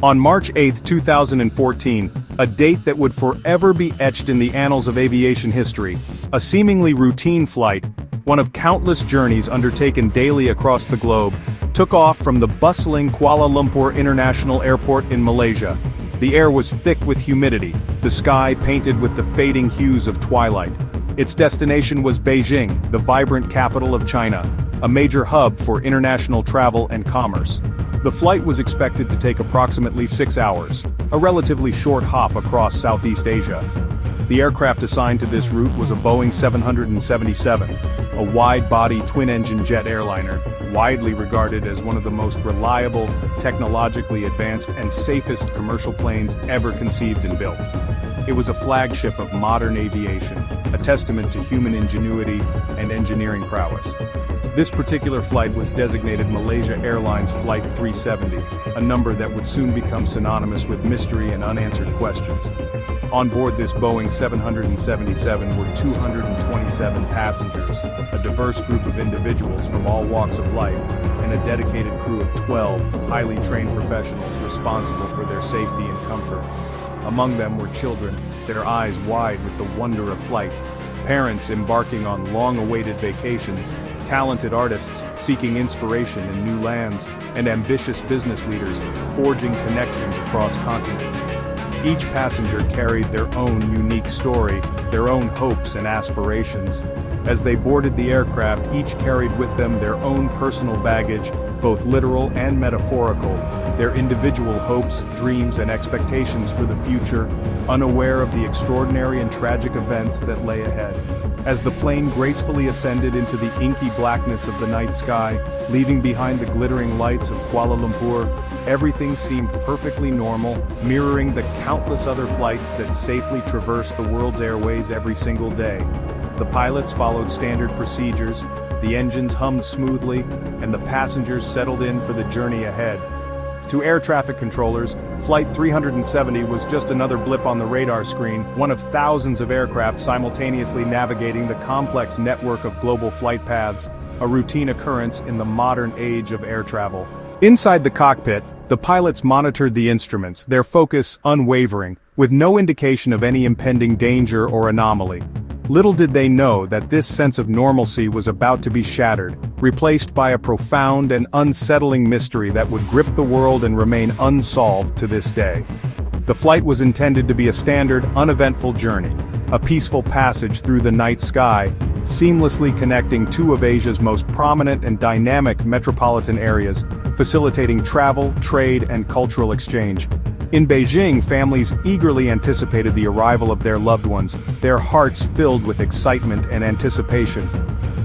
On March 8, 2014, a date that would forever be etched in the annals of aviation history, a seemingly routine flight, one of countless journeys undertaken daily across the globe, took off from the bustling Kuala Lumpur International Airport in Malaysia. The air was thick with humidity, the sky painted with the fading hues of twilight. Its destination was Beijing, the vibrant capital of China, a major hub for international travel and commerce. The flight was expected to take approximately 6 hours, a relatively short hop across Southeast Asia. The aircraft assigned to this route was a Boeing 777, a wide-body twin-engine jet airliner, widely regarded as one of the most reliable, technologically advanced and safest commercial planes ever conceived and built. It was a flagship of modern aviation, a testament to human ingenuity and engineering prowess. This particular flight was designated Malaysia Airlines Flight 370, a number that would soon become synonymous with mystery and unanswered questions. On board this Boeing 777 were 227 passengers, a diverse group of individuals from all walks of life, and a dedicated crew of 12 highly trained professionals responsible for their safety and comfort. Among them were children, their eyes wide with the wonder of flight, parents embarking on long-awaited vacations, talented artists seeking inspiration in new lands, and ambitious business leaders forging connections across continents. Each passenger carried their own unique story, their own hopes and aspirations. As they boarded the aircraft, each carried with them their own personal baggage, both literal and metaphorical, their individual hopes, dreams, and expectations for the future, unaware of the extraordinary and tragic events that lay ahead. As the plane gracefully ascended into the inky blackness of the night sky, leaving behind the glittering lights of Kuala Lumpur, everything seemed perfectly normal, mirroring the countless other flights that safely traverse the world's airways every single day. The pilots followed standard procedures, the engines hummed smoothly, and the passengers settled in for the journey ahead. To air traffic controllers, Flight 370 was just another blip on the radar screen, one of thousands of aircraft simultaneously navigating the complex network of global flight paths, a routine occurrence in the modern age of air travel. Inside the cockpit, the pilots monitored the instruments, their focus unwavering, with no indication of any impending danger or anomaly. Little did they know that this sense of normalcy was about to be shattered, replaced by a profound and unsettling mystery that would grip the world and remain unsolved to this day. The flight was intended to be a standard, uneventful journey, a peaceful passage through the night sky, seamlessly connecting two of Asia's most prominent and dynamic metropolitan areas, facilitating travel, trade, and cultural exchange. In Beijing, families eagerly anticipated the arrival of their loved ones, their hearts filled with excitement and anticipation.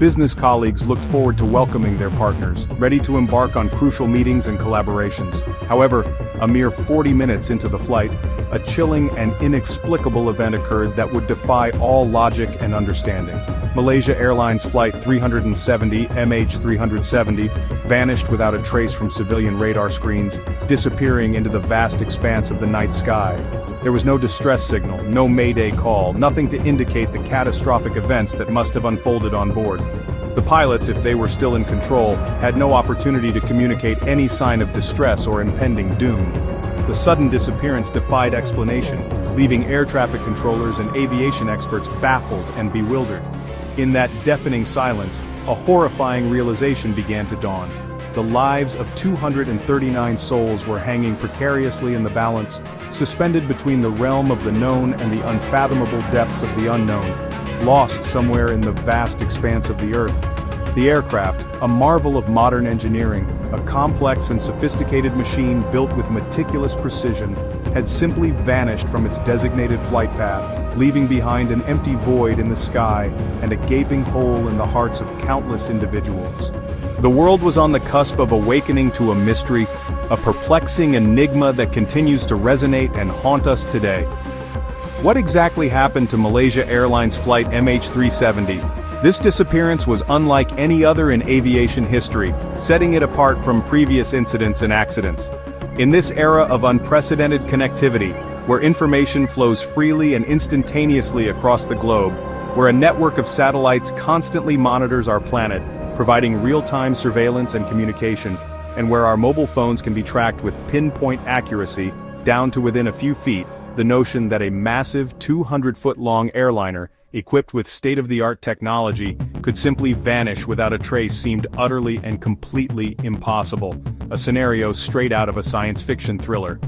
Business colleagues looked forward to welcoming their partners, ready to embark on crucial meetings and collaborations. However, a mere 40 minutes into the flight, a chilling and inexplicable event occurred that would defy all logic and understanding. Malaysia Airlines Flight 370 MH370 vanished without a trace from civilian radar screens, disappearing into the vast expanse of the night sky. There was no distress signal, no mayday call, nothing to indicate the catastrophic events that must have unfolded on board. The pilots, if they were still in control, had no opportunity to communicate any sign of distress or impending doom. The sudden disappearance defied explanation, leaving air traffic controllers and aviation experts baffled and bewildered. In that deafening silence, a horrifying realization began to dawn. The lives of 239 souls were hanging precariously in the balance, suspended between the realm of the known and the unfathomable depths of the unknown, lost somewhere in the vast expanse of the earth. The aircraft, a marvel of modern engineering, a complex and sophisticated machine built with meticulous precision, had simply vanished from its designated flight path, leaving behind an empty void in the sky and a gaping hole in the hearts of countless individuals. The world was on the cusp of awakening to a mystery, a perplexing enigma that continues to resonate and haunt us today. What exactly happened to Malaysia Airlines Flight MH370? This disappearance was unlike any other in aviation history, setting it apart from previous incidents and accidents. In this era of unprecedented connectivity, where information flows freely and instantaneously across the globe, where a network of satellites constantly monitors our planet, providing real-time surveillance and communication, and where our mobile phones can be tracked with pinpoint accuracy down to within a few feet, the notion that a massive 200-foot-long airliner, equipped with state-of-the-art technology, could simply vanish without a trace seemed utterly and completely impossible, a scenario straight out of a science fiction thriller.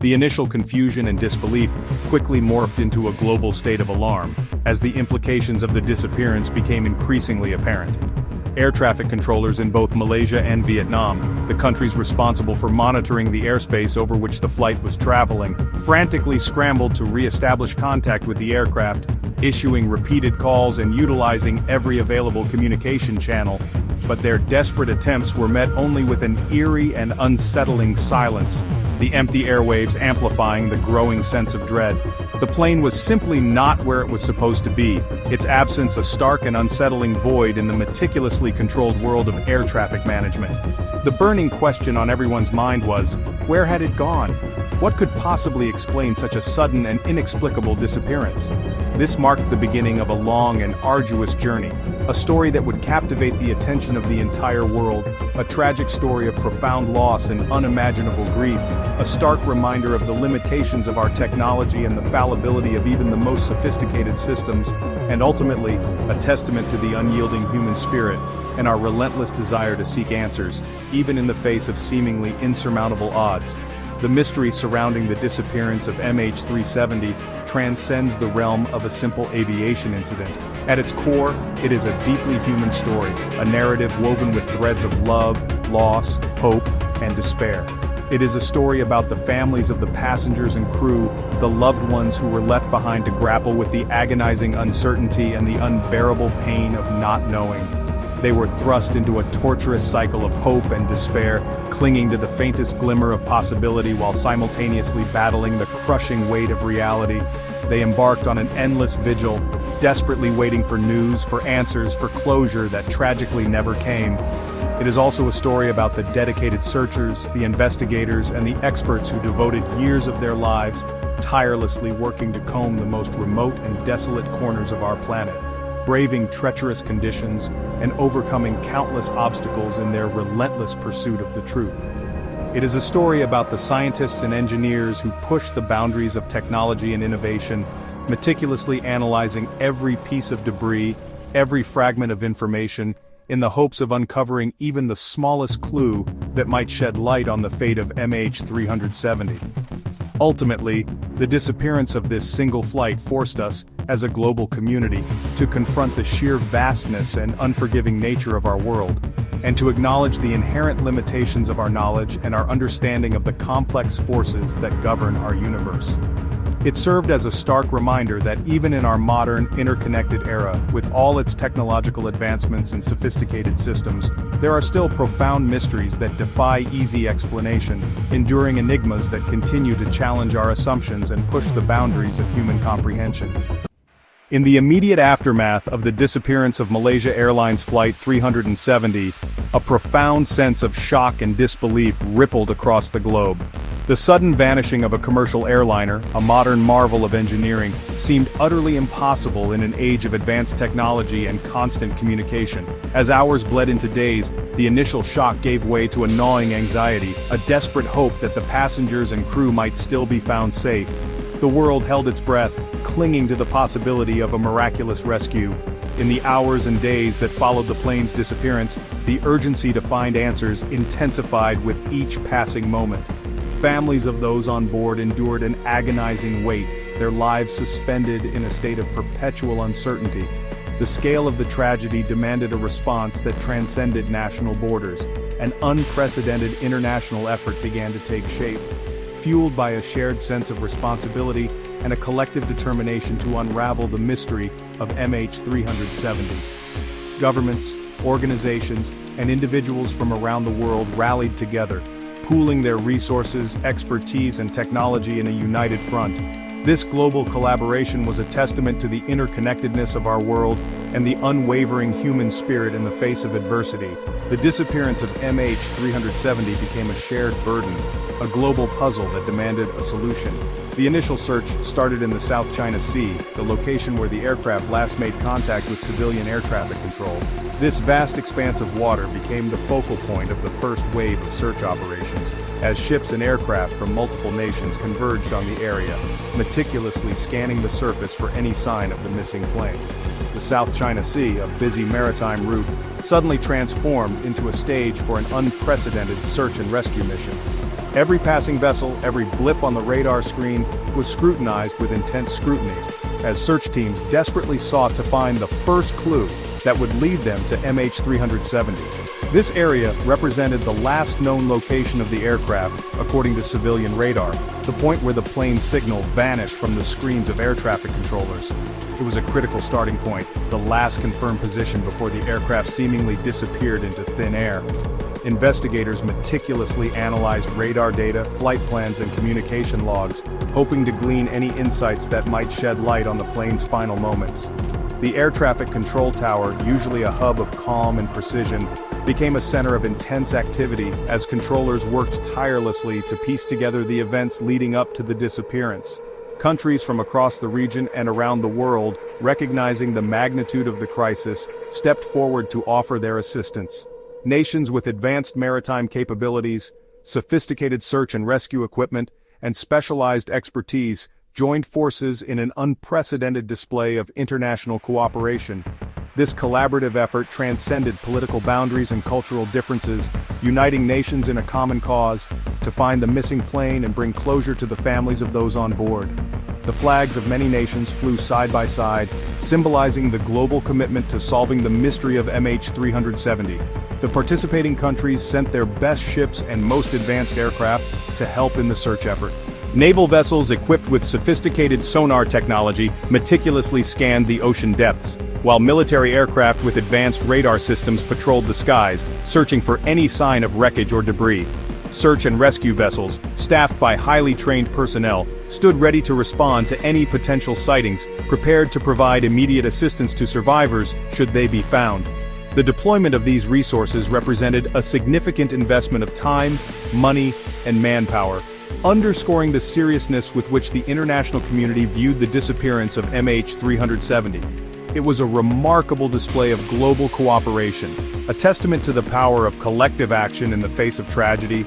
The initial confusion and disbelief quickly morphed into a global state of alarm, as the implications of the disappearance became increasingly apparent. Air traffic controllers in both Malaysia and Vietnam, the countries responsible for monitoring the airspace over which the flight was traveling, frantically scrambled to re-establish contact with the aircraft, issuing repeated calls and utilizing every available communication channel, but their desperate attempts were met only with an eerie and unsettling silence, the empty airwaves amplifying the growing sense of dread. The plane was simply not where it was supposed to be, its absence a stark and unsettling void in the meticulously controlled world of air traffic management. The burning question on everyone's mind was, where had it gone? What could possibly explain such a sudden and inexplicable disappearance? This marked the beginning of a long and arduous journey, a story that would captivate the attention of the entire world, a tragic story of profound loss and unimaginable grief, a stark reminder of the limitations of our technology and the fallibility of even the most sophisticated systems, and ultimately, a testament to the unyielding human spirit and our relentless desire to seek answers, even in the face of seemingly insurmountable odds. The mystery surrounding the disappearance of MH370 transcends the realm of a simple aviation incident. At its core, it is a deeply human story, a narrative woven with threads of love, loss, hope, and despair. It is a story about the families of the passengers and crew, the loved ones who were left behind to grapple with the agonizing uncertainty and the unbearable pain of not knowing. They were thrust into a torturous cycle of hope and despair, clinging to the faintest glimmer of possibility while simultaneously battling the crushing weight of reality. They embarked on an endless vigil, desperately waiting for news, for answers, for closure that tragically never came. It is also a story about the dedicated searchers, the investigators, and the experts who devoted years of their lives tirelessly working to comb the most remote and desolate corners of our planet, braving treacherous conditions and overcoming countless obstacles in their relentless pursuit of the truth. It is a story about the scientists and engineers who pushed the boundaries of technology and innovation, meticulously analyzing every piece of debris, every fragment of information, in the hopes of uncovering even the smallest clue that might shed light on the fate of MH370. Ultimately, the disappearance of this single flight forced us, as a global community, to confront the sheer vastness and unforgiving nature of our world, and to acknowledge the inherent limitations of our knowledge and our understanding of the complex forces that govern our universe. It served as a stark reminder that even in our modern, interconnected era, with all its technological advancements and sophisticated systems, there are still profound mysteries that defy easy explanation, enduring enigmas that continue to challenge our assumptions and push the boundaries of human comprehension. In the immediate aftermath of the disappearance of Malaysia Airlines Flight 370, a profound sense of shock and disbelief rippled across the globe. The sudden vanishing of a commercial airliner, a modern marvel of engineering, seemed utterly impossible in an age of advanced technology and constant communication. As hours bled into days, the initial shock gave way to a gnawing anxiety, a desperate hope that the passengers and crew might still be found safe. The world held its breath, clinging to the possibility of a miraculous rescue. In the hours and days that followed the plane's disappearance, the urgency to find answers intensified with each passing moment. Families of those on board endured an agonizing wait, their lives suspended in a state of perpetual uncertainty. The scale of the tragedy demanded a response that transcended national borders. An unprecedented international effort began to take shape, fueled by a shared sense of responsibility and a collective determination to unravel the mystery of MH370. Governments, organizations, and individuals from around the world rallied together, pooling their resources, expertise, and technology in a united front. This global collaboration was a testament to the interconnectedness of our world and the unwavering human spirit in the face of adversity. The disappearance of MH370 became a shared burden, a global puzzle that demanded a solution. The initial search started in the South China Sea, the location where the aircraft last made contact with civilian air traffic control. This vast expanse of water became the focal point of the first wave of search operations, as ships and aircraft from multiple nations converged on the area, meticulously scanning the surface for any sign of the missing plane. The South China Sea, a busy maritime route, suddenly transformed into a stage for an unprecedented search and rescue mission. Every passing vessel, every blip on the radar screen, was scrutinized with intense scrutiny, as search teams desperately sought to find the first clue that would lead them to MH370. This area represented the last known location of the aircraft, according to civilian radar, the point where the plane's signal vanished from the screens of air traffic controllers. It was a critical starting point, the last confirmed position before the aircraft seemingly disappeared into thin air. Investigators meticulously analyzed radar data, flight plans and communication logs, hoping to glean any insights that might shed light on the plane's final moments. The air traffic control tower, usually a hub of calm and precision, became a center of intense activity as controllers worked tirelessly to piece together the events leading up to the disappearance. Countries from across the region and around the world, recognizing the magnitude of the crisis, stepped forward to offer their assistance. Nations with advanced maritime capabilities, sophisticated search and rescue equipment, and specialized expertise joined forces in an unprecedented display of international cooperation. This collaborative effort transcended political boundaries and cultural differences, uniting nations in a common cause to find the missing plane and bring closure to the families of those on board. The flags of many nations flew side by side, symbolizing the global commitment to solving the mystery of MH370. The participating countries sent their best ships and most advanced aircraft to help in the search effort. Naval vessels equipped with sophisticated sonar technology meticulously scanned the ocean depths, while military aircraft with advanced radar systems patrolled the skies, searching for any sign of wreckage or debris. Search and rescue vessels, staffed by highly trained personnel, stood ready to respond to any potential sightings, prepared to provide immediate assistance to survivors should they be found. The deployment of these resources represented a significant investment of time, money, and manpower, underscoring the seriousness with which the international community viewed the disappearance of MH370. It was a remarkable display of global cooperation, a testament to the power of collective action in the face of tragedy.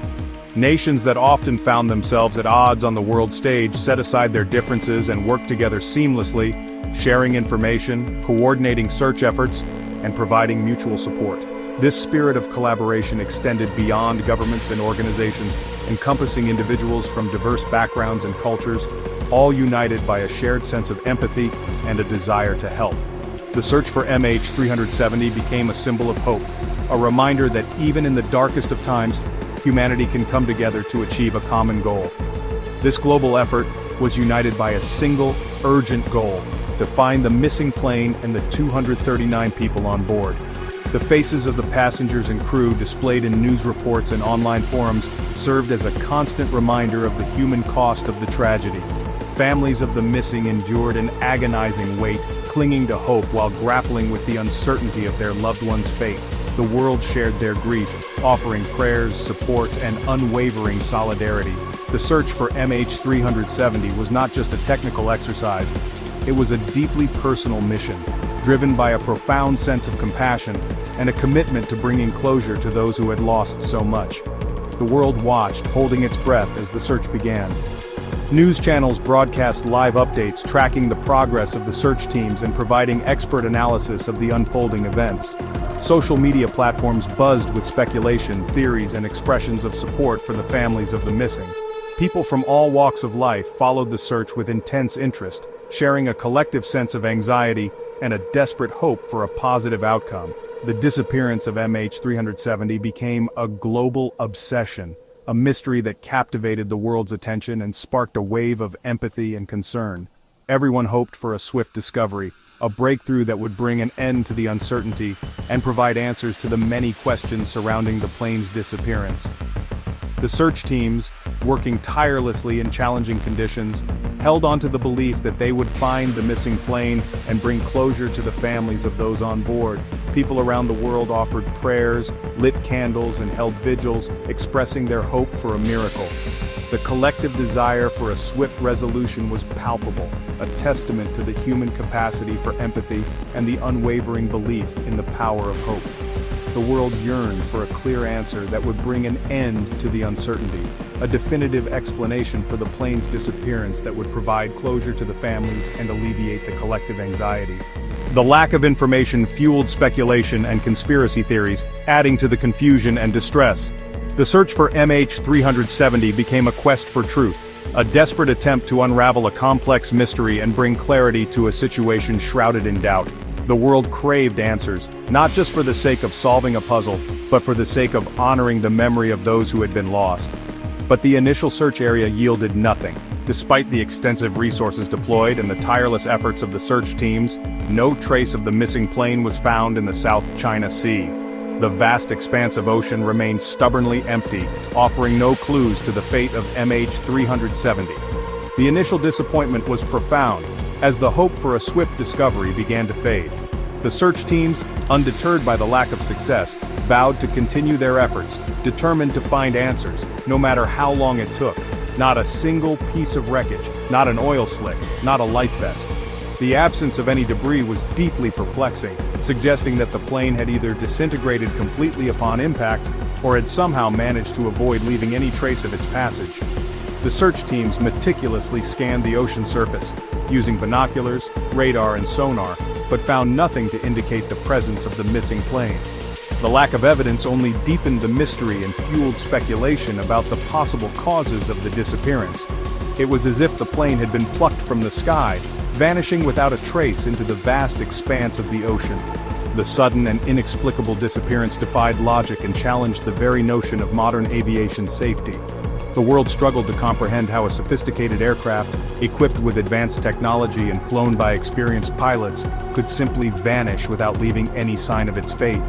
Nations that often found themselves at odds on the world stage set aside their differences and worked together seamlessly, sharing information, coordinating search efforts, and providing mutual support. This spirit of collaboration extended beyond governments and organizations, encompassing individuals from diverse backgrounds and cultures, all united by a shared sense of empathy and a desire to help. The search for MH370 became a symbol of hope, a reminder that even in the darkest of times, humanity can come together to achieve a common goal. This global effort was united by a single, urgent goal: to find the missing plane and the 239 people on board. The faces of the passengers and crew displayed in news reports and online forums served as a constant reminder of the human cost of the tragedy. Families of the missing endured an agonizing wait, clinging to hope while grappling with the uncertainty of their loved one's fate. The world shared their grief, offering prayers, support, and unwavering solidarity. The search for MH370 was not just a technical exercise, it was a deeply personal mission, driven by a profound sense of compassion and a commitment to bringing closure to those who had lost so much. The world watched, holding its breath as the search began. News channels broadcast live updates tracking the progress of the search teams and providing expert analysis of the unfolding events. Social media platforms buzzed with speculation, theories, and expressions of support for the families of the missing. People from all walks of life followed the search with intense interest, sharing a collective sense of anxiety and a desperate hope for a positive outcome. The disappearance of MH370 became a global obsession, a mystery that captivated the world's attention and sparked a wave of empathy and concern. Everyone hoped for a swift discovery, a breakthrough that would bring an end to the uncertainty and provide answers to the many questions surrounding the plane's disappearance. The search teams, working tirelessly in challenging conditions, held on to the belief that they would find the missing plane and bring closure to the families of those on board. People around the world offered prayers, lit candles, and held vigils, expressing their hope for a miracle. The collective desire for a swift resolution was palpable, a testament to the human capacity for empathy and the unwavering belief in the power of hope. The world yearned for a clear answer that would bring an end to the uncertainty, a definitive explanation for the plane's disappearance that would provide closure to the families and alleviate the collective anxiety. The lack of information fueled speculation and conspiracy theories, adding to the confusion and distress. The search for MH370 became a quest for truth, a desperate attempt to unravel a complex mystery and bring clarity to a situation shrouded in doubt. The world craved answers, not just for the sake of solving a puzzle, but for the sake of honoring the memory of those who had been lost. But the initial search area yielded nothing. Despite the extensive resources deployed and the tireless efforts of the search teams, no trace of the missing plane was found in the South China Sea. The vast expanse of ocean remained stubbornly empty, offering no clues to the fate of MH370. The initial disappointment was profound, as the hope for a swift discovery began to fade. The search teams, undeterred by the lack of success, vowed to continue their efforts, determined to find answers, no matter how long it took. Not a single piece of wreckage, not an oil slick, not a life vest. The absence of any debris was deeply perplexing, suggesting that the plane had either disintegrated completely upon impact, or had somehow managed to avoid leaving any trace of its passage. The search teams meticulously scanned the ocean surface, using binoculars, radar and sonar, but found nothing to indicate the presence of the missing plane. The lack of evidence only deepened the mystery and fueled speculation about the possible causes of the disappearance. It was as if the plane had been plucked from the sky, vanishing without a trace into the vast expanse of the ocean. The sudden and inexplicable disappearance defied logic and challenged the very notion of modern aviation safety. The world struggled to comprehend how a sophisticated aircraft, equipped with advanced technology and flown by experienced pilots, could simply vanish without leaving any sign of its fate.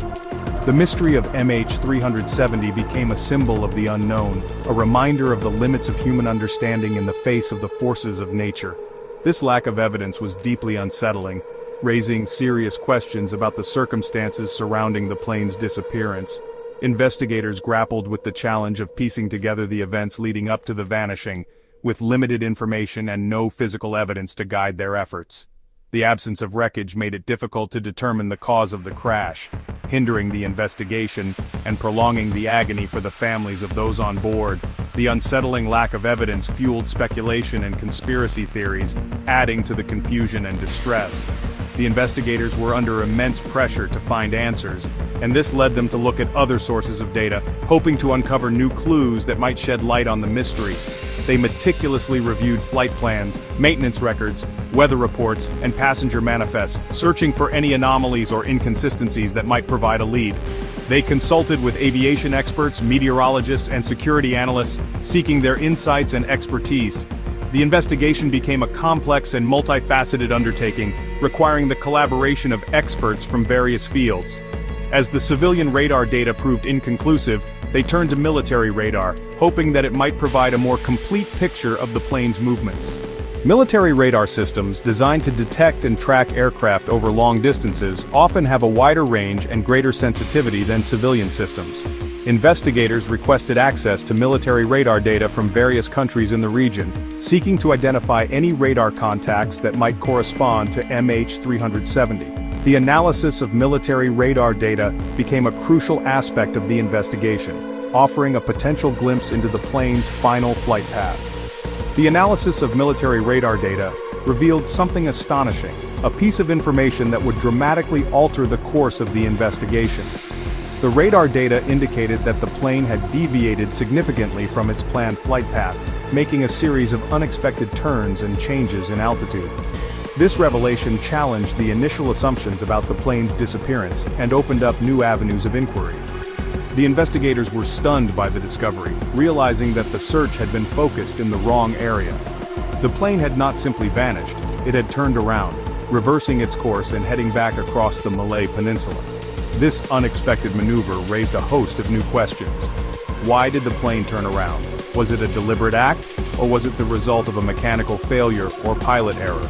The mystery of MH370 became a symbol of the unknown, a reminder of the limits of human understanding in the face of the forces of nature. This lack of evidence was deeply unsettling, raising serious questions about the circumstances surrounding the plane's disappearance. Investigators grappled with the challenge of piecing together the events leading up to the vanishing, with limited information and no physical evidence to guide their efforts. The absence of wreckage made it difficult to determine the cause of the crash, hindering the investigation and prolonging the agony for the families of those on board. The unsettling lack of evidence fueled speculation and conspiracy theories, adding to the confusion and distress. The investigators were under immense pressure to find answers, and this led them to look at other sources of data, hoping to uncover new clues that might shed light on the mystery. They meticulously reviewed flight plans, maintenance records, weather reports, and passenger manifests, searching for any anomalies or inconsistencies that might provide a lead. They consulted with aviation experts, meteorologists, and security analysts, seeking their insights and expertise. The investigation became a complex and multifaceted undertaking, requiring the collaboration of experts from various fields. As the civilian radar data proved inconclusive, they turned to military radar, hoping that it might provide a more complete picture of the plane's movements. Military radar systems, designed to detect and track aircraft over long distances, often have a wider range and greater sensitivity than civilian systems. Investigators requested access to military radar data from various countries in the region, seeking to identify any radar contacts that might correspond to MH370. The analysis of military radar data became a crucial aspect of the investigation, offering a potential glimpse into the plane's final flight path. The analysis of military radar data revealed something astonishing, a piece of information that would dramatically alter the course of the investigation. The radar data indicated that the plane had deviated significantly from its planned flight path, making a series of unexpected turns and changes in altitude. This revelation challenged the initial assumptions about the plane's disappearance and opened up new avenues of inquiry. The investigators were stunned by the discovery, realizing that the search had been focused in the wrong area. The plane had not simply vanished, it had turned around, reversing its course and heading back across the Malay Peninsula. This unexpected maneuver raised a host of new questions. Why did the plane turn around? Was it a deliberate act, or was it the result of a mechanical failure or pilot error?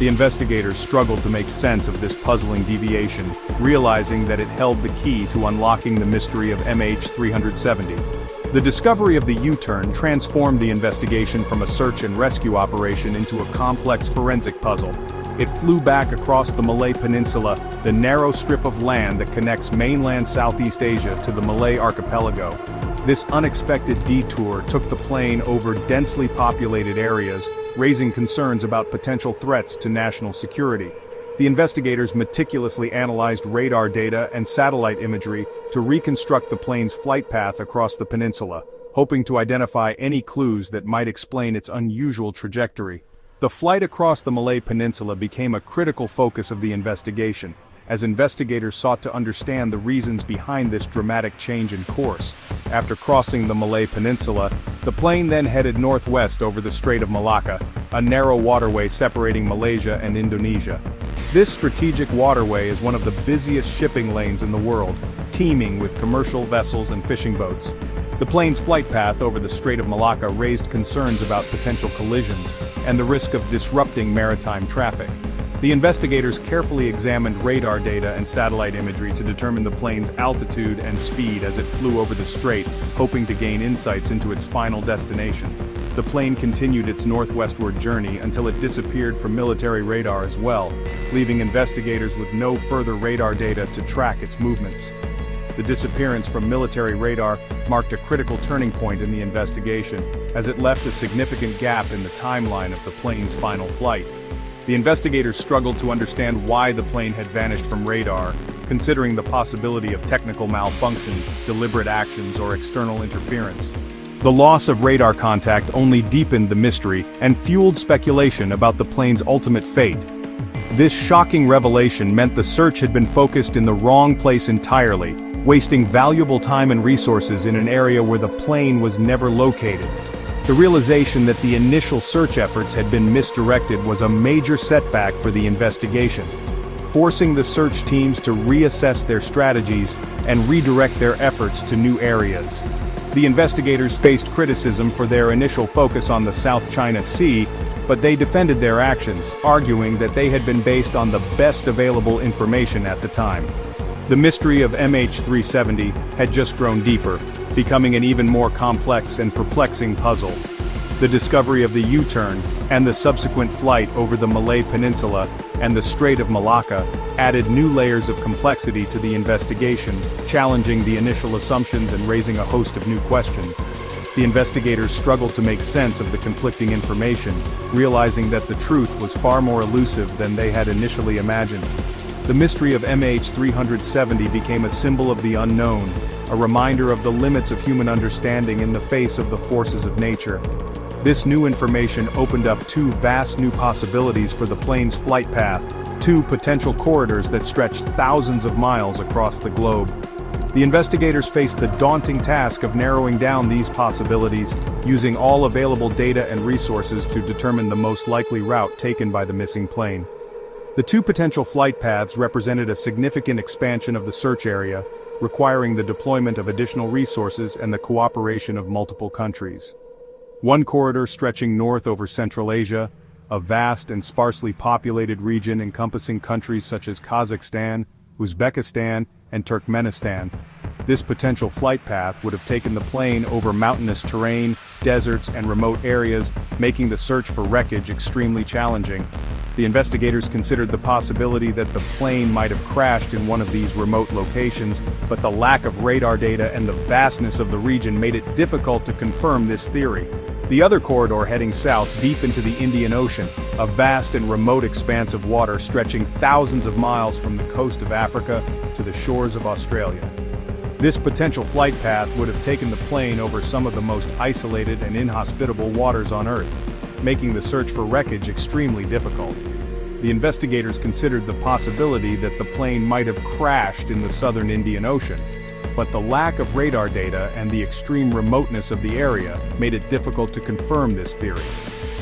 The investigators struggled to make sense of this puzzling deviation, realizing that it held the key to unlocking the mystery of MH370. The discovery of the U-turn transformed the investigation from a search and rescue operation into a complex forensic puzzle. It flew back across the Malay Peninsula, the narrow strip of land that connects mainland Southeast Asia to the Malay archipelago. This unexpected detour took the plane over densely populated areas, raising concerns about potential threats to national security. The investigators meticulously analyzed radar data and satellite imagery to reconstruct the plane's flight path across the peninsula, hoping to identify any clues that might explain its unusual trajectory. The flight across the Malay Peninsula became a critical focus of the investigation, as investigators sought to understand the reasons behind this dramatic change in course. After crossing the Malay Peninsula, the plane then headed northwest over the Strait of Malacca, a narrow waterway separating Malaysia and Indonesia. This strategic waterway is one of the busiest shipping lanes in the world, teeming with commercial vessels and fishing boats. The plane's flight path over the Strait of Malacca raised concerns about potential collisions and the risk of disrupting maritime traffic. The investigators carefully examined radar data and satellite imagery to determine the plane's altitude and speed as it flew over the strait, hoping to gain insights into its final destination. The plane continued its northwestward journey until it disappeared from military radar as well, leaving investigators with no further radar data to track its movements. The disappearance from military radar marked a critical turning point in the investigation, as it left a significant gap in the timeline of the plane's final flight. The investigators struggled to understand why the plane had vanished from radar, considering the possibility of technical malfunctions, deliberate actions, or external interference. The loss of radar contact only deepened the mystery and fueled speculation about the plane's ultimate fate. This shocking revelation meant the search had been focused in the wrong place entirely, wasting valuable time and resources in an area where the plane was never located. The realization that the initial search efforts had been misdirected was a major setback for the investigation, forcing the search teams to reassess their strategies and redirect their efforts to new areas. The investigators faced criticism for their initial focus on the South China Sea, but they defended their actions, arguing that they had been based on the best available information at the time. The mystery of MH370 had just grown deeper, becoming an even more complex and perplexing puzzle. The discovery of the U-turn and the subsequent flight over the Malay Peninsula and the Strait of Malacca added new layers of complexity to the investigation, challenging the initial assumptions and raising a host of new questions. The investigators struggled to make sense of the conflicting information, realizing that the truth was far more elusive than they had initially imagined. The mystery of MH370 became a symbol of the unknown, a reminder of the limits of human understanding in the face of the forces of nature. This new information opened up two vast new possibilities for the plane's flight path, two potential corridors that stretched thousands of miles across the globe. The investigators faced the daunting task of narrowing down these possibilities, using all available data and resources to determine the most likely route taken by the missing plane. The two potential flight paths represented a significant expansion of the search area, requiring the deployment of additional resources and the cooperation of multiple countries. One corridor stretching north over Central Asia, a vast and sparsely populated region encompassing countries such as Kazakhstan, Uzbekistan, and Turkmenistan. This potential flight path would have taken the plane over mountainous terrain, deserts, and remote areas, making the search for wreckage extremely challenging. The investigators considered the possibility that the plane might have crashed in one of these remote locations, but the lack of radar data and the vastness of the region made it difficult to confirm this theory. The other corridor heading south deep into the Indian Ocean, a vast and remote expanse of water stretching thousands of miles from the coast of Africa to the shores of Australia. This potential flight path would have taken the plane over some of the most isolated and inhospitable waters on Earth, making the search for wreckage extremely difficult. The investigators considered the possibility that the plane might have crashed in the southern Indian Ocean, but the lack of radar data and the extreme remoteness of the area made it difficult to confirm this theory.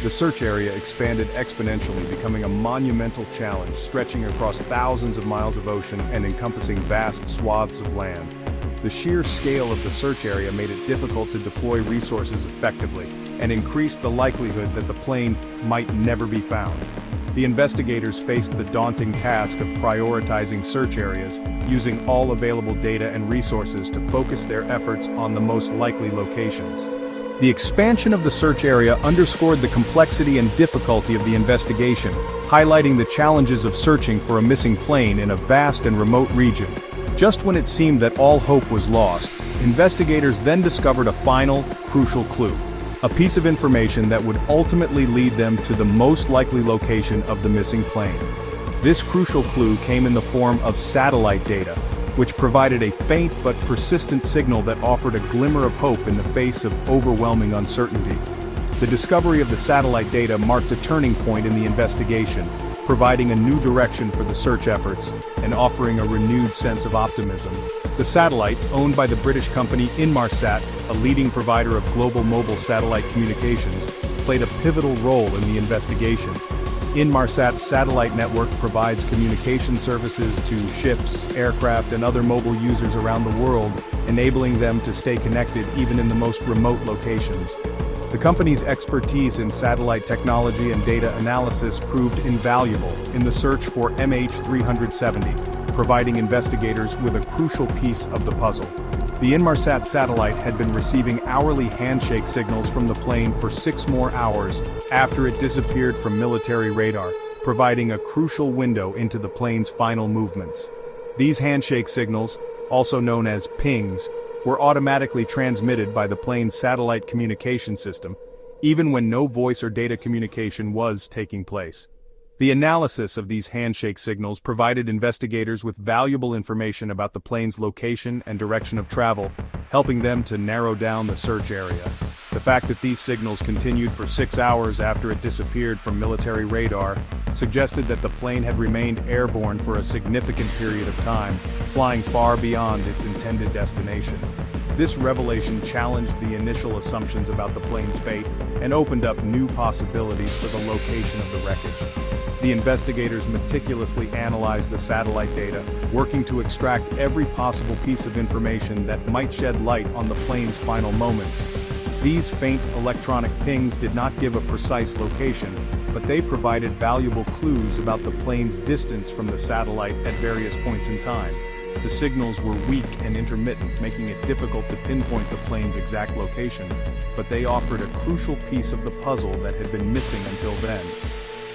The search area expanded exponentially, becoming a monumental challenge stretching across thousands of miles of ocean and encompassing vast swaths of land. The sheer scale of the search area made it difficult to deploy resources effectively, and increased the likelihood that the plane might never be found. The investigators faced the daunting task of prioritizing search areas, using all available data and resources to focus their efforts on the most likely locations. The expansion of the search area underscored the complexity and difficulty of the investigation, highlighting the challenges of searching for a missing plane in a vast and remote region. Just when it seemed that all hope was lost, investigators then discovered a final, crucial clue. A piece of information that would ultimately lead them to the most likely location of the missing plane. This crucial clue came in the form of satellite data, which provided a faint but persistent signal that offered a glimmer of hope in the face of overwhelming uncertainty. The discovery of the satellite data marked a turning point in the investigation, providing a new direction for the search efforts and offering a renewed sense of optimism. The satellite, owned by the British company Inmarsat, a leading provider of global mobile satellite communications, played a pivotal role in the investigation. Inmarsat's satellite network provides communication services to ships, aircraft, and other mobile users around the world, enabling them to stay connected even in the most remote locations. The company's expertise in satellite technology and data analysis proved invaluable in the search for MH370, providing investigators with a crucial piece of the puzzle. The Inmarsat satellite had been receiving hourly handshake signals from the plane for 6 more hours after it disappeared from military radar, providing a crucial window into the plane's final movements. These handshake signals, also known as pings, were automatically transmitted by the plane's satellite communication system, even when no voice or data communication was taking place. The analysis of these handshake signals provided investigators with valuable information about the plane's location and direction of travel, helping them to narrow down the search area. The fact that these signals continued for 6 hours after it disappeared from military radar suggested that the plane had remained airborne for a significant period of time, flying far beyond its intended destination. This revelation challenged the initial assumptions about the plane's fate and opened up new possibilities for the location of the wreckage. The investigators meticulously analyzed the satellite data, working to extract every possible piece of information that might shed light on the plane's final moments. These faint electronic pings did not give a precise location, but they provided valuable clues about the plane's distance from the satellite at various points in time. The signals were weak and intermittent, making it difficult to pinpoint the plane's exact location, but they offered a crucial piece of the puzzle that had been missing until then.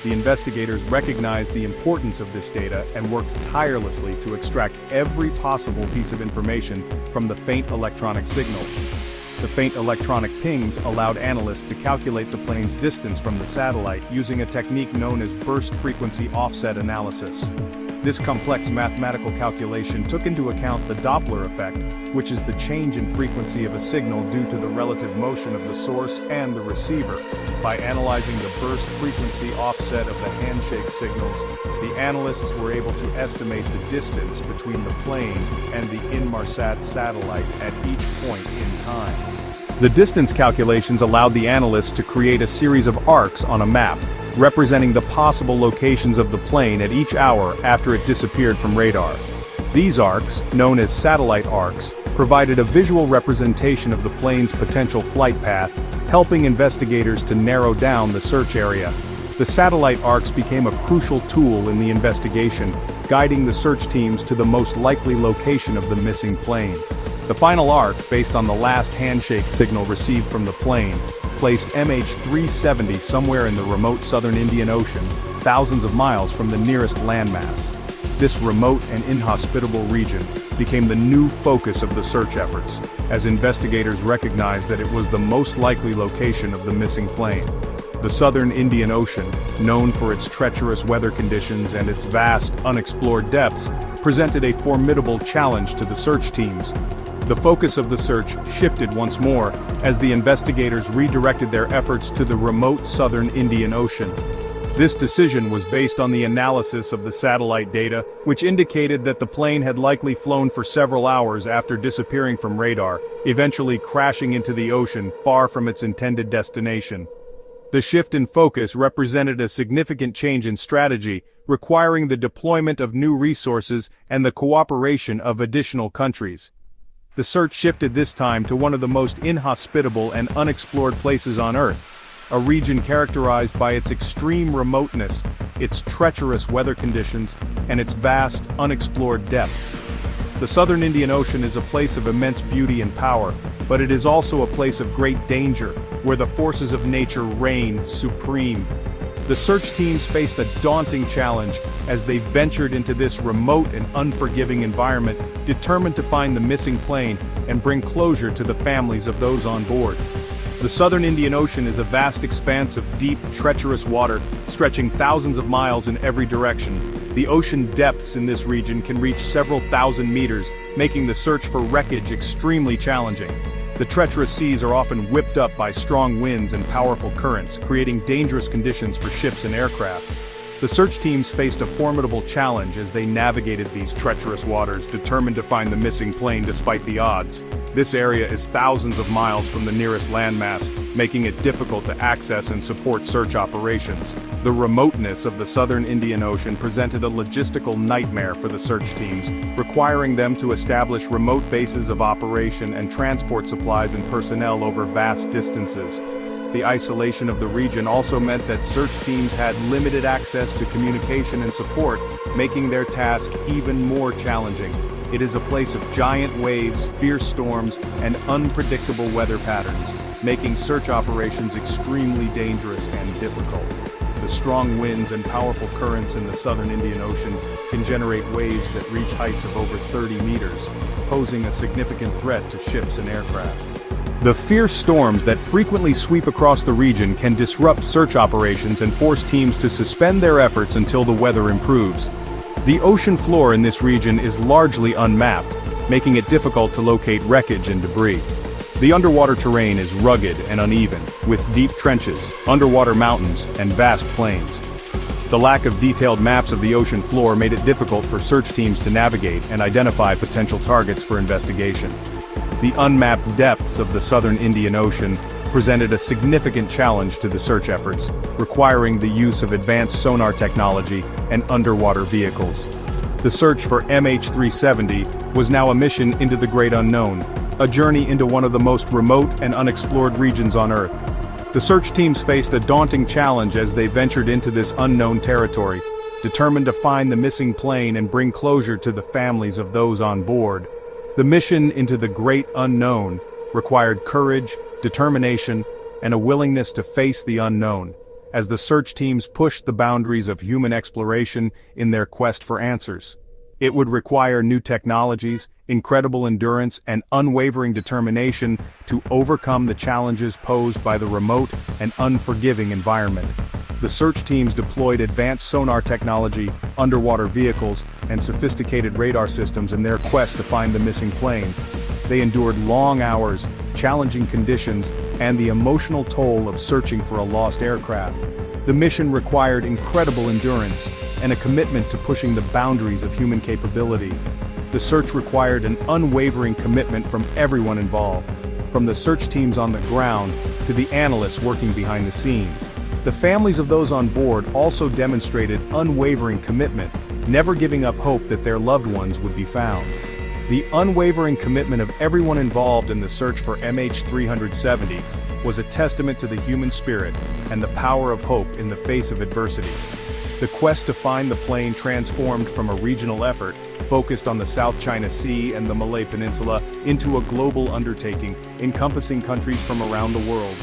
The investigators recognized the importance of this data and worked tirelessly to extract every possible piece of information from the faint electronic signals. The faint electronic pings allowed analysts to calculate the plane's distance from the satellite using a technique known as burst frequency offset analysis. This complex mathematical calculation took into account the Doppler effect, which is the change in frequency of a signal due to the relative motion of the source and the receiver. By analyzing the burst frequency offset of the handshake signals, the analysts were able to estimate the distance between the plane and the Inmarsat satellite at each point in time. The distance calculations allowed the analysts to create a series of arcs on a map, representing the possible locations of the plane at each hour after it disappeared from radar. These arcs, known as satellite arcs, provided a visual representation of the plane's potential flight path, helping investigators to narrow down the search area. The satellite arcs became a crucial tool in the investigation, guiding the search teams to the most likely location of the missing plane. The final arc, based on the last handshake signal received from the plane, placed MH370 somewhere in the remote southern Indian Ocean, thousands of miles from the nearest landmass. This remote and inhospitable region became the new focus of the search efforts, as investigators recognized that it was the most likely location of the missing plane. The southern Indian Ocean, known for its treacherous weather conditions and its vast, unexplored depths, presented a formidable challenge to the search teams. The focus of the search shifted once more as the investigators redirected their efforts to the remote southern Indian Ocean. This decision was based on the analysis of the satellite data, which indicated that the plane had likely flown for several hours after disappearing from radar, eventually crashing into the ocean far from its intended destination. The shift in focus represented a significant change in strategy, requiring the deployment of new resources and the cooperation of additional countries. The search shifted this time to one of the most inhospitable and unexplored places on Earth, a region characterized by its extreme remoteness, its treacherous weather conditions, and its vast, unexplored depths. The southern Indian Ocean is a place of immense beauty and power, but it is also a place of great danger, where the forces of nature reign supreme. The search teams faced a daunting challenge as they ventured into this remote and unforgiving environment, determined to find the missing plane and bring closure to the families of those on board. The southern Indian Ocean is a vast expanse of deep, treacherous water, stretching thousands of miles in every direction. The ocean depths in this region can reach several thousand meters, making the search for wreckage extremely challenging. The treacherous seas are often whipped up by strong winds and powerful currents, creating dangerous conditions for ships and aircraft. The search teams faced a formidable challenge as they navigated these treacherous waters, determined to find the missing plane despite the odds. This area is thousands of miles from the nearest landmass, making it difficult to access and support search operations. The remoteness of the southern Indian Ocean presented a logistical nightmare for the search teams, requiring them to establish remote bases of operation and transport supplies and personnel over vast distances. The isolation of the region also meant that search teams had limited access to communication and support, making their task even more challenging. It is a place of giant waves, fierce storms, and unpredictable weather patterns, making search operations extremely dangerous and difficult. The strong winds and powerful currents in the southern Indian Ocean can generate waves that reach heights of over 30 meters, posing a significant threat to ships and aircraft. The fierce storms that frequently sweep across the region can disrupt search operations and force teams to suspend their efforts until the weather improves. The ocean floor in this region is largely unmapped, making it difficult to locate wreckage and debris. The underwater terrain is rugged and uneven, with deep trenches, underwater mountains, and vast plains. The lack of detailed maps of the ocean floor made it difficult for search teams to navigate and identify potential targets for investigation. The unmapped depths of the southern Indian Ocean presented a significant challenge to the search efforts, requiring the use of advanced sonar technology and underwater vehicles. The search for MH370 was now a mission into the great unknown, a journey into one of the most remote and unexplored regions on Earth. The search teams faced a daunting challenge as they ventured into this unknown territory, determined to find the missing plane and bring closure to the families of those on board. The mission into the great unknown required courage, determination, and a willingness to face the unknown, as the search teams pushed the boundaries of human exploration in their quest for answers. It would require new technologies, incredible endurance, and unwavering determination to overcome the challenges posed by the remote and unforgiving environment. The search teams deployed advanced sonar technology, underwater vehicles, and sophisticated radar systems in their quest to find the missing plane. They endured long hours, challenging conditions, and the emotional toll of searching for a lost aircraft. The mission required incredible endurance and a commitment to pushing the boundaries of human capability. The search required an unwavering commitment from everyone involved, from the search teams on the ground to the analysts working behind the scenes. The families of those on board also demonstrated unwavering commitment, never giving up hope that their loved ones would be found. The unwavering commitment of everyone involved in the search for MH370 was a testament to the human spirit and the power of hope in the face of adversity. The quest to find the plane transformed from a regional effort, focused on the South China Sea and the Malay Peninsula, into a global undertaking, encompassing countries from around the world.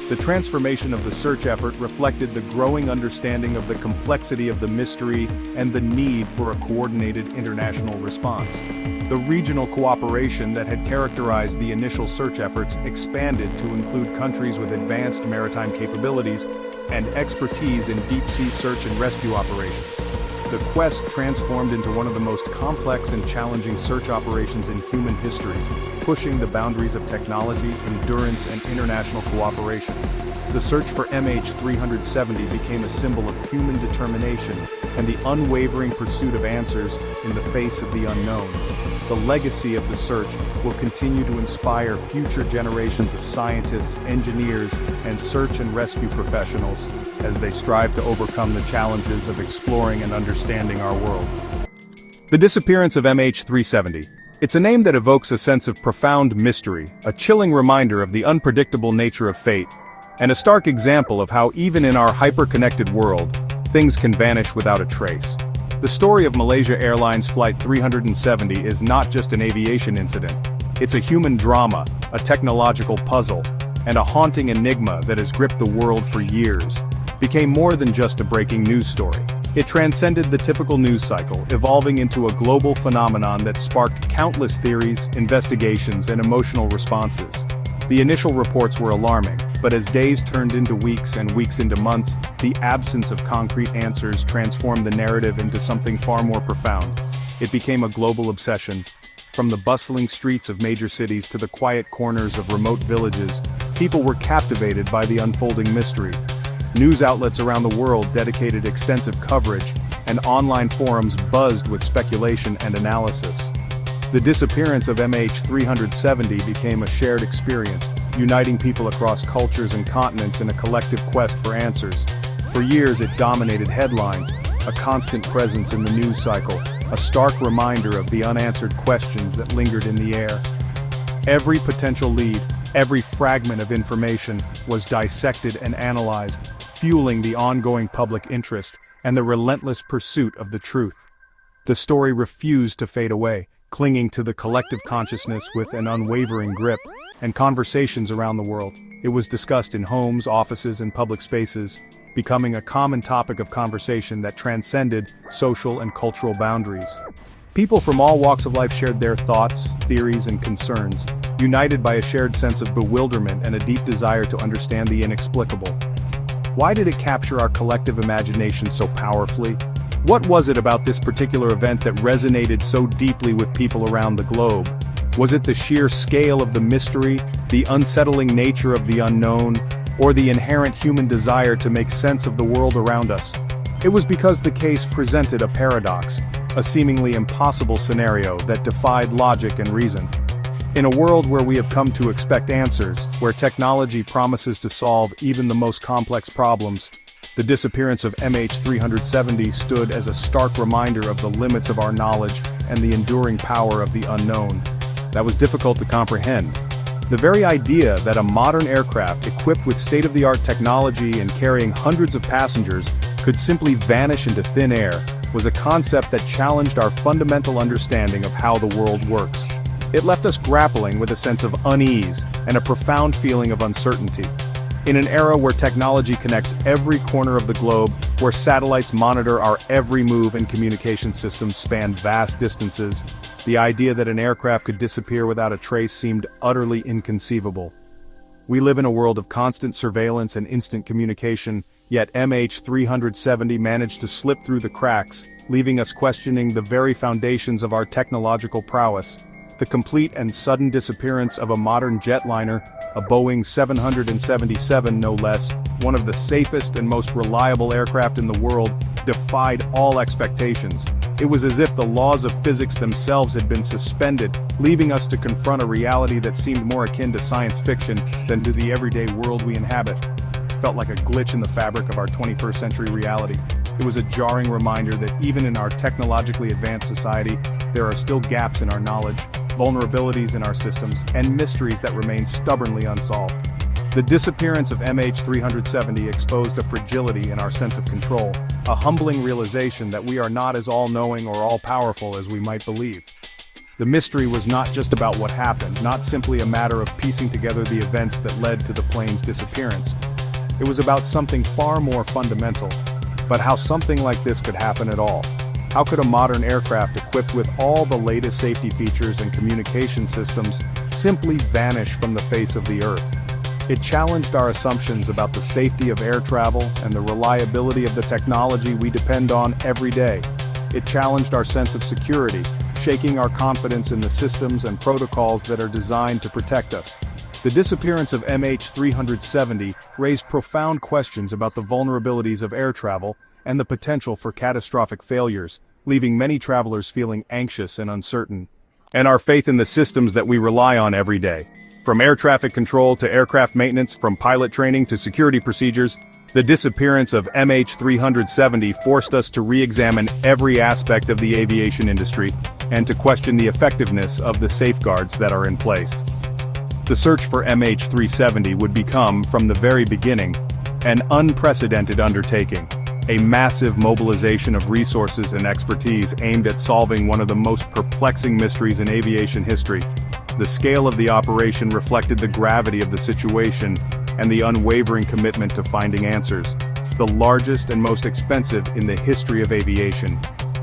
The transformation of the search effort reflected the growing understanding of the complexity of the mystery and the need for a coordinated international response. The regional cooperation that had characterized the initial search efforts expanded to include countries with advanced maritime capabilities and expertise in deep-sea search and rescue operations. The quest transformed into one of the most complex and challenging search operations in human history, pushing the boundaries of technology, endurance, and international cooperation. The search for MH370 became a symbol of human determination and the unwavering pursuit of answers in the face of the unknown. The legacy of the search will continue to inspire future generations of scientists, engineers, and search and rescue professionals as they strive to overcome the challenges of exploring and understanding our world. The disappearance of MH370. It's a name that evokes a sense of profound mystery, a chilling reminder of the unpredictable nature of fate, and a stark example of how even in our hyper-connected world, things can vanish without a trace. The story of Malaysia Airlines Flight 370 is not just an aviation incident. It's a human drama, a technological puzzle, and a haunting enigma that has gripped the world for years. Became more than just a breaking news story. It transcended the typical news cycle, evolving into a global phenomenon that sparked countless theories, investigations, and emotional responses. The initial reports were alarming, but as days turned into weeks and weeks into months, the absence of concrete answers transformed the narrative into something far more profound. It became a global obsession. From the bustling streets of major cities to the quiet corners of remote villages, people were captivated by the unfolding mystery. News outlets around the world dedicated extensive coverage, and online forums buzzed with speculation and analysis. The disappearance of MH370 became a shared experience, uniting people across cultures and continents in a collective quest for answers. For years it dominated headlines, a constant presence in the news cycle, a stark reminder of the unanswered questions that lingered in the air. Every potential lead, every fragment of information was dissected and analyzed, fueling the ongoing public interest and the relentless pursuit of the truth. The story refused to fade away, clinging to the collective consciousness with an unwavering grip, and conversations around the world. It was discussed in homes, offices, and public spaces, becoming a common topic of conversation that transcended social and cultural boundaries. People from all walks of life shared their thoughts, theories, and concerns, united by a shared sense of bewilderment and a deep desire to understand the inexplicable. Why did it capture our collective imagination so powerfully? What was it about this particular event that resonated so deeply with people around the globe? Was it the sheer scale of the mystery, the unsettling nature of the unknown, or the inherent human desire to make sense of the world around us? It was because the case presented a paradox, a seemingly impossible scenario that defied logic and reason. In a world where we have come to expect answers, where technology promises to solve even the most complex problems, the disappearance of MH370 stood as a stark reminder of the limits of our knowledge and the enduring power of the unknown. That was difficult to comprehend. The very idea that a modern aircraft equipped with state-of-the-art technology and carrying hundreds of passengers could simply vanish into thin air was a concept that challenged our fundamental understanding of how the world works. It left us grappling with a sense of unease and a profound feeling of uncertainty. In an era where technology connects every corner of the globe, where satellites monitor our every move and communication systems span vast distances, the idea that an aircraft could disappear without a trace seemed utterly inconceivable. We live in a world of constant surveillance and instant communication, yet MH370 managed to slip through the cracks, leaving us questioning the very foundations of our technological prowess. The complete and sudden disappearance of a modern jetliner, a Boeing 777 no less, one of the safest and most reliable aircraft in the world, defied all expectations. It was as if the laws of physics themselves had been suspended, leaving us to confront a reality that seemed more akin to science fiction than to the everyday world we inhabit. It felt like a glitch in the fabric of our 21st century reality. It was a jarring reminder that even in our technologically advanced society, there are still gaps in our knowledge, vulnerabilities in our systems, and mysteries that remain stubbornly unsolved. The disappearance of MH370 exposed a fragility in our sense of control, a humbling realization that we are not as all-knowing or all-powerful as we might believe. The mystery was not just about what happened, not simply a matter of piecing together the events that led to the plane's disappearance. It was about something far more fundamental. But how something like this could happen at all? How could a modern aircraft equipped with all the latest safety features and communication systems simply vanish from the face of the Earth? It challenged our assumptions about the safety of air travel and the reliability of the technology we depend on every day. It challenged our sense of security, shaking our confidence in the systems and protocols that are designed to protect us. The disappearance of MH370 raised profound questions about the vulnerabilities of air travel and the potential for catastrophic failures, leaving many travelers feeling anxious and uncertain. And our faith in the systems that we rely on every day. From air traffic control to aircraft maintenance, from pilot training to security procedures, the disappearance of MH370 forced us to re-examine every aspect of the aviation industry and to question the effectiveness of the safeguards that are in place. The search for MH370 would become, from the very beginning, an unprecedented undertaking. a massive mobilization of resources and expertise aimed at solving one of the most perplexing mysteries in aviation history. The scale of the operation reflected the gravity of the situation and the unwavering commitment to finding answers, the largest and most expensive in the history of aviation.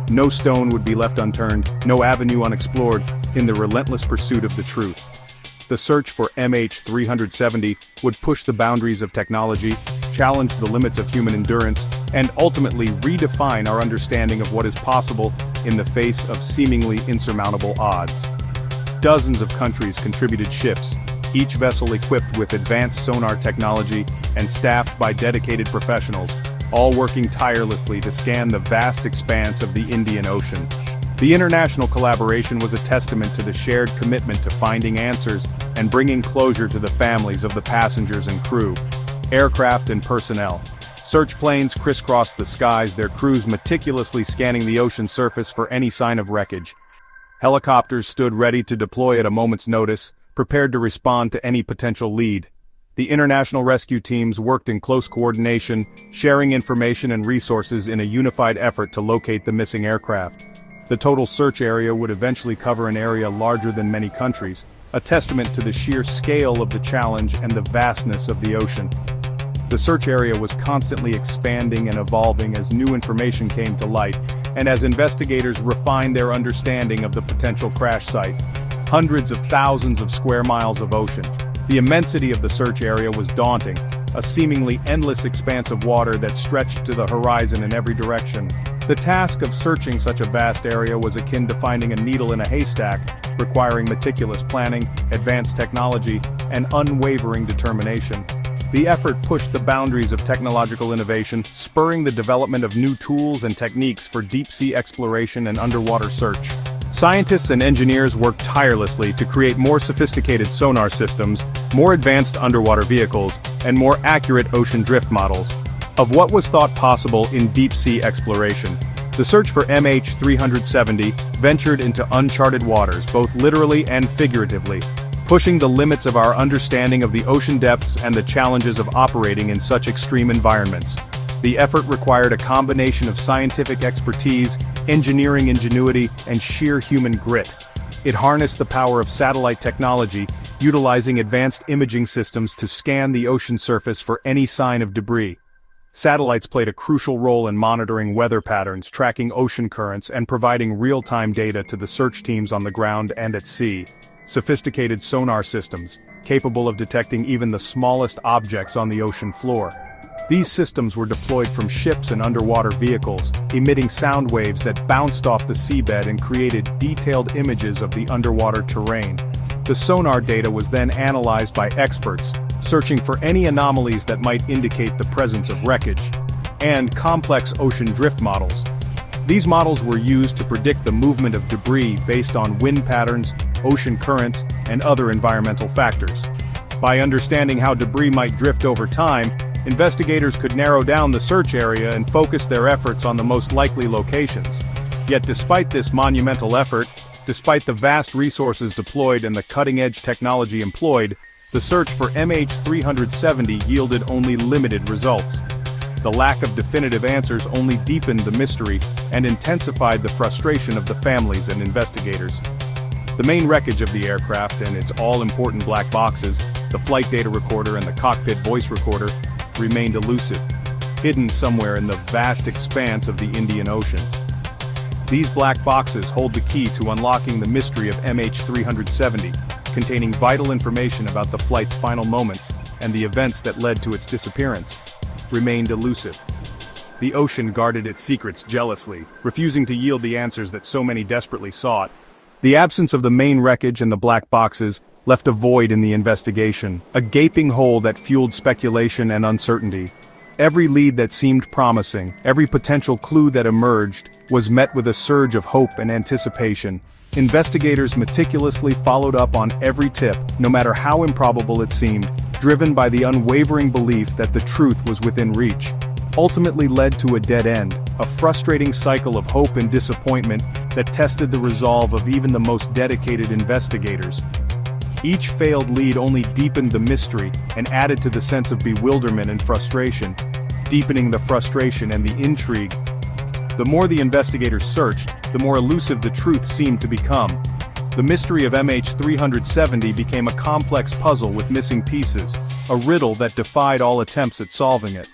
No stone would be left unturned, no avenue unexplored, in the relentless pursuit of the truth. The search for MH370 would push the boundaries of technology, challenge the limits of human endurance, and ultimately redefine our understanding of what is possible in the face of seemingly insurmountable odds. Dozens of countries contributed ships, each vessel equipped with advanced sonar technology and staffed by dedicated professionals, all working tirelessly to scan the vast expanse of the Indian Ocean. The international collaboration was a testament to the shared commitment to finding answers and bringing closure to the families of the passengers and crew. Aircraft and personnel. Search planes crisscrossed the skies, their crews meticulously scanning the ocean surface for any sign of wreckage. Helicopters stood ready to deploy at a moment's notice, prepared to respond to any potential lead. The international rescue teams worked in close coordination, sharing information and resources in a unified effort to locate the missing aircraft. The total search area would eventually cover an area larger than many countries, a testament to the sheer scale of the challenge and the vastness of the ocean. The search area was constantly expanding and evolving as new information came to light, and as investigators refined their understanding of the potential crash site. Hundreds of thousands of square miles of ocean. The immensity of the search area was daunting, a seemingly endless expanse of water that stretched to the horizon in every direction. The task of searching such a vast area was akin to finding a needle in a haystack, requiring meticulous planning, advanced technology, and unwavering determination. The effort pushed the boundaries of technological innovation, spurring the development of new tools and techniques for deep-sea exploration and underwater search. Scientists and engineers worked tirelessly to create more sophisticated sonar systems, more advanced underwater vehicles, and more accurate ocean drift models of what was thought possible in deep-sea exploration. The search for MH370 ventured into uncharted waters, both literally and figuratively, pushing the limits of our understanding of the ocean depths and the challenges of operating in such extreme environments. The effort required a combination of scientific expertise, engineering ingenuity, and sheer human grit. It harnessed the power of satellite technology, utilizing advanced imaging systems to scan the ocean surface for any sign of debris. Satellites played a crucial role in monitoring weather patterns, tracking ocean currents, and providing real-time data to the search teams on the ground and at sea. Sophisticated sonar systems, capable of detecting even the smallest objects on the ocean floor. These systems were deployed from ships and underwater vehicles, emitting sound waves that bounced off the seabed and created detailed images of the underwater terrain. The sonar data was then analyzed by experts, searching for any anomalies that might indicate the presence of wreckage, and complex ocean drift models. These models were used to predict the movement of debris based on wind patterns, ocean currents, and other environmental factors. By understanding how debris might drift over time, investigators could narrow down the search area and focus their efforts on the most likely locations. Yet despite this monumental effort, despite the vast resources deployed and the cutting-edge technology employed, the search for MH370 yielded only limited results. The lack of definitive answers only deepened the mystery and intensified the frustration of the families and investigators. The main wreckage of the aircraft and its all-important black boxes, the flight data recorder and the cockpit voice recorder, remained elusive, hidden somewhere in the vast expanse of the Indian Ocean. These black boxes hold the key to unlocking the mystery of MH370, containing vital information about the flight's final moments and the events that led to its disappearance. Remained elusive. The ocean guarded its secrets jealously, refusing to yield the answers that so many desperately sought. The absence of the main wreckage and the black boxes left a void in the investigation, a gaping hole that fueled speculation and uncertainty. Every lead that seemed promising, every potential clue that emerged, was met with a surge of hope and anticipation. Investigators meticulously followed up on every tip, no matter how improbable it seemed, driven by the unwavering belief that the truth was within reach. Ultimately led to a dead end, a frustrating cycle of hope and disappointment that tested the resolve of even the most dedicated investigators. Each failed lead only deepened the mystery and added to the sense of bewilderment and frustration. deepening the frustration and the intrigue. The more the investigators searched, the more elusive the truth seemed to become. The mystery of MH370 became a complex puzzle with missing pieces, a riddle that defied all attempts at solving it.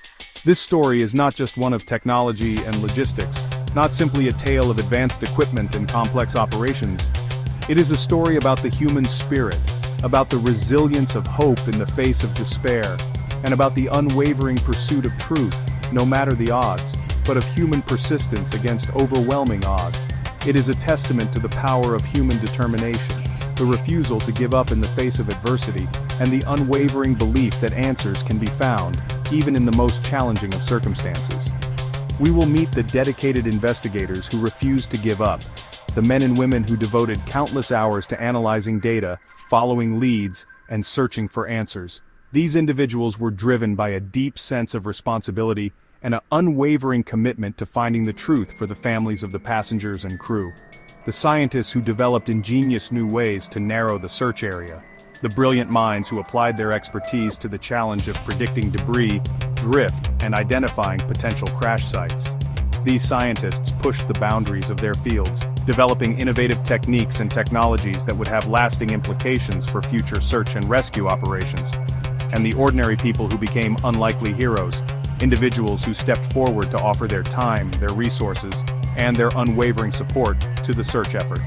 This story is not just one of technology and logistics, not simply a tale of advanced equipment and complex operations. It is a story about the human spirit, about the resilience of hope in the face of despair, and about the unwavering pursuit of truth, no matter the odds, but of human persistence against overwhelming odds. It is a testament to the power of human determination, the refusal to give up in the face of adversity, and the unwavering belief that answers can be found, even in the most challenging of circumstances. We will meet the dedicated investigators who refused to give up, the men and women who devoted countless hours to analyzing data, following leads, and searching for answers. These individuals were driven by a deep sense of responsibility and an unwavering commitment to finding the truth for the families of the passengers and crew. The scientists who developed ingenious new ways to narrow the search area. The brilliant minds who applied their expertise to the challenge of predicting debris, drift, and identifying potential crash sites. These scientists pushed the boundaries of their fields, developing innovative techniques and technologies that would have lasting implications for future search and rescue operations. And the ordinary people who became unlikely heroes, individuals who stepped forward to offer their time, their resources, and their unwavering support to the search effort.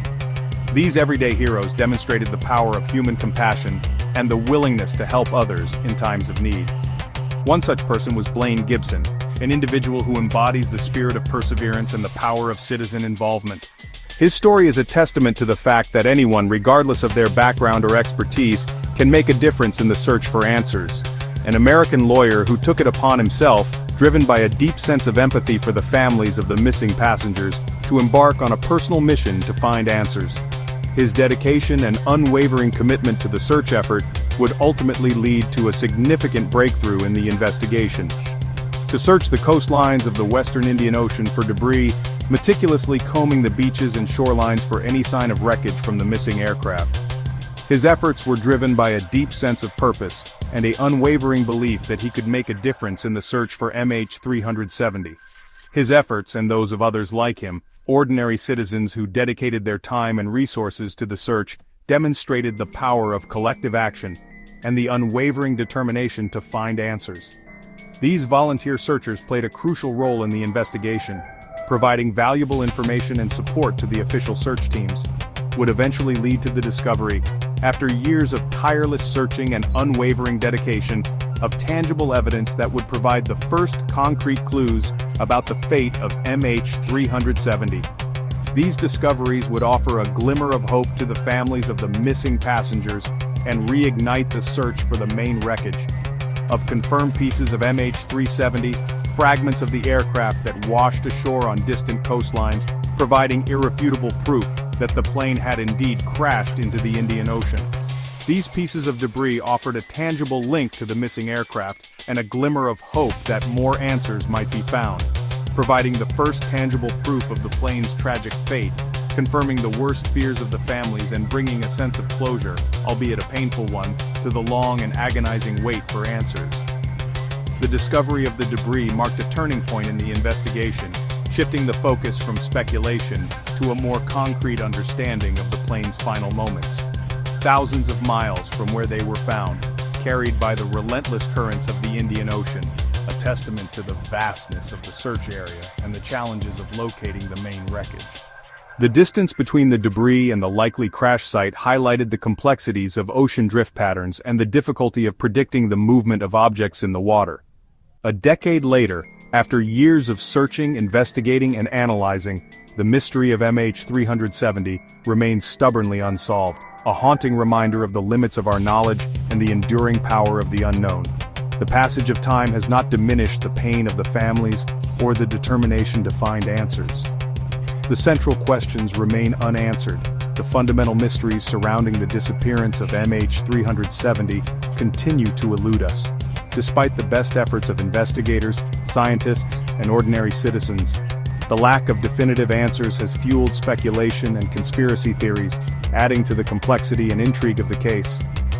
These everyday heroes demonstrated the power of human compassion and the willingness to help others in times of need. One such person was Blaine Gibson, an individual who embodies the spirit of perseverance and the power of citizen involvement. His story is a testament to the fact that anyone, regardless of their background or expertise, can make a difference in the search for answers. An American lawyer who took it upon himself, driven by a deep sense of empathy for the families of the missing passengers, to embark on a personal mission to find answers. His dedication and unwavering commitment to the search effort would ultimately lead to a significant breakthrough in the investigation. To search the coastlines of the Western Indian Ocean for debris, meticulously combing the beaches and shorelines for any sign of wreckage from the missing aircraft. His efforts were driven by a deep sense of purpose and an unwavering belief that he could make a difference in the search for MH370. His efforts, and those of others like him, ordinary citizens who dedicated their time and resources to the search, demonstrated the power of collective action and the unwavering determination to find answers. These volunteer searchers played a crucial role in the investigation, providing valuable information and support to the official search teams, would eventually lead to the discovery, after years of tireless searching and unwavering dedication, of tangible evidence that would provide the first concrete clues about the fate of MH370. These discoveries would offer a glimmer of hope to the families of the missing passengers and reignite the search for the main wreckage. Of confirmed pieces of MH370, fragments of the aircraft that washed ashore on distant coastlines, providing irrefutable proof that the plane had indeed crashed into the Indian Ocean. These pieces of debris offered a tangible link to the missing aircraft and a glimmer of hope that more answers might be found, providing the first tangible proof of the plane's tragic fate, confirming the worst fears of the families and bringing a sense of closure, albeit a painful one, to the long and agonizing wait for answers. The discovery of the debris marked a turning point in the investigation, shifting the focus from speculation to a more concrete understanding of the plane's final moments. Thousands of miles from where they were found, carried by the relentless currents of the Indian Ocean, a testament to the vastness of the search area and the challenges of locating the main wreckage. The distance between the debris and the likely crash site highlighted the complexities of ocean drift patterns and the difficulty of predicting the movement of objects in the water. A decade later, after years of searching, investigating, and analyzing, the mystery of MH370 remains stubbornly unsolved, a haunting reminder of the limits of our knowledge and the enduring power of the unknown. The passage of time has not diminished the pain of the families or the determination to find answers. The central questions remain unanswered. The fundamental mysteries surrounding the disappearance of MH370 continue to elude us. Despite the best efforts of investigators, scientists, and ordinary citizens, the lack of definitive answers has fueled speculation and conspiracy theories, adding to the complexity and intrigue of the case.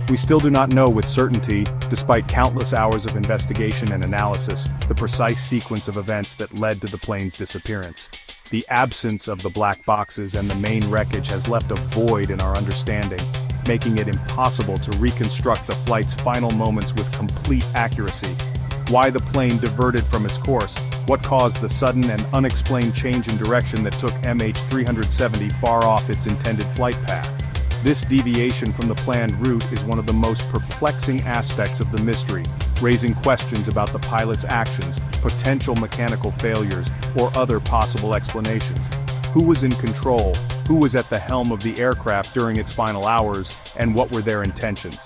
We still do not know with certainty, despite countless hours of investigation and analysis, the precise sequence of events that led to the plane's disappearance. The absence of the black boxes and the main wreckage has left a void in our understanding, making it impossible to reconstruct the flight's final moments with complete accuracy. Why the plane diverted from its course, what caused the sudden and unexplained change in direction that took MH370 far off its intended flight path. This deviation from the planned route is one of the most perplexing aspects of the mystery, raising questions about the pilot's actions, potential mechanical failures, or other possible explanations. Who was in control, who was at the helm of the aircraft during its final hours, and what were their intentions?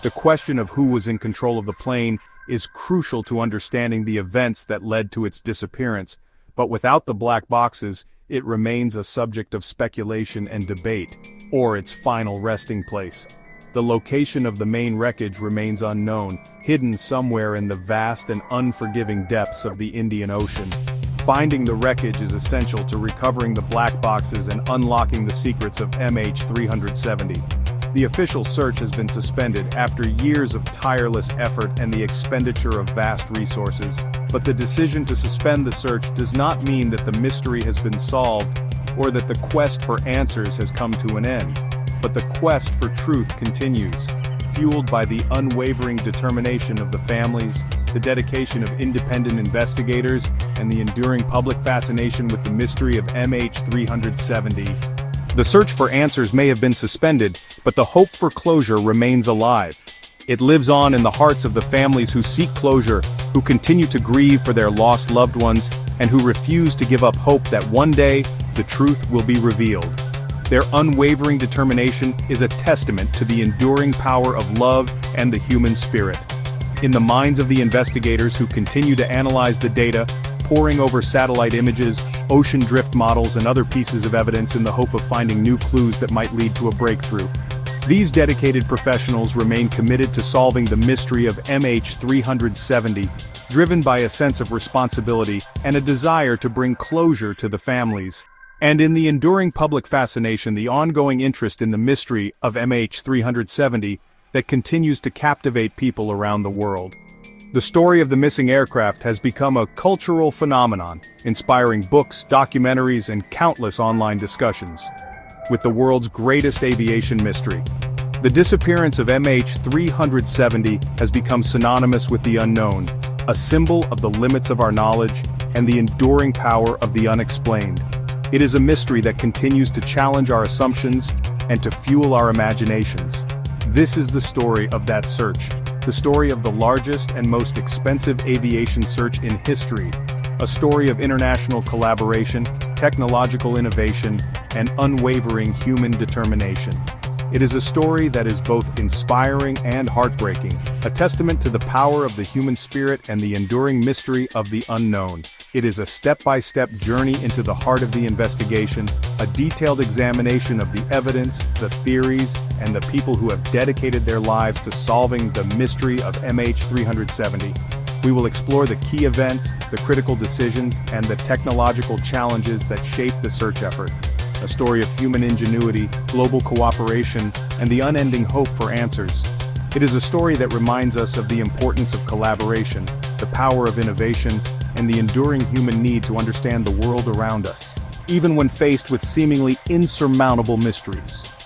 The question of who was in control of the plane is crucial to understanding the events that led to its disappearance, but without the black boxes, it remains a subject of speculation and debate, or its final resting place. The location of the main wreckage remains unknown, hidden somewhere in the vast and unforgiving depths of the Indian Ocean. Finding the wreckage is essential to recovering the black boxes and unlocking the secrets of MH370. The official search has been suspended after years of tireless effort and the expenditure of vast resources, but the decision to suspend the search does not mean that the mystery has been solved or that the quest for answers has come to an end. But the quest for truth continues, fueled by the unwavering determination of the families, the dedication of independent investigators, and the enduring public fascination with the mystery of MH370. The search for answers may have been suspended, but the hope for closure remains alive. It lives on in the hearts of the families who seek closure, who continue to grieve for their lost loved ones, and who refuse to give up hope that one day, the truth will be revealed. Their unwavering determination is a testament to the enduring power of love and the human spirit. In the minds of the investigators who continue to analyze the data, poring over satellite images, ocean drift models, and other pieces of evidence in the hope of finding new clues that might lead to a breakthrough. These dedicated professionals remain committed to solving the mystery of MH370, driven by a sense of responsibility and a desire to bring closure to the families. And in the enduring public fascination, the ongoing interest in the mystery of MH370 that continues to captivate people around the world. The story of the missing aircraft has become a cultural phenomenon, inspiring books, documentaries, and countless online discussions. With the world's greatest aviation mystery, the disappearance of MH370 has become synonymous with the unknown, a symbol of the limits of our knowledge and the enduring power of the unexplained. It is a mystery that continues to challenge our assumptions and to fuel our imaginations. This is the story of that search, the story of the largest and most expensive aviation search in history, a story of international collaboration, technological innovation, and unwavering human determination. It is a story that is both inspiring and heartbreaking, a testament to the power of the human spirit and the enduring mystery of the unknown. It is a step-by-step journey into the heart of the investigation, a detailed examination of the evidence, the theories, and the people who have dedicated their lives to solving the mystery of MH370. We will explore the key events, the critical decisions, and the technological challenges that shape the search effort. A story of human ingenuity, global cooperation, and the unending hope for answers. It is a story that reminds us of the importance of collaboration, the power of innovation, and the enduring human need to understand the world around us, even when faced with seemingly insurmountable mysteries.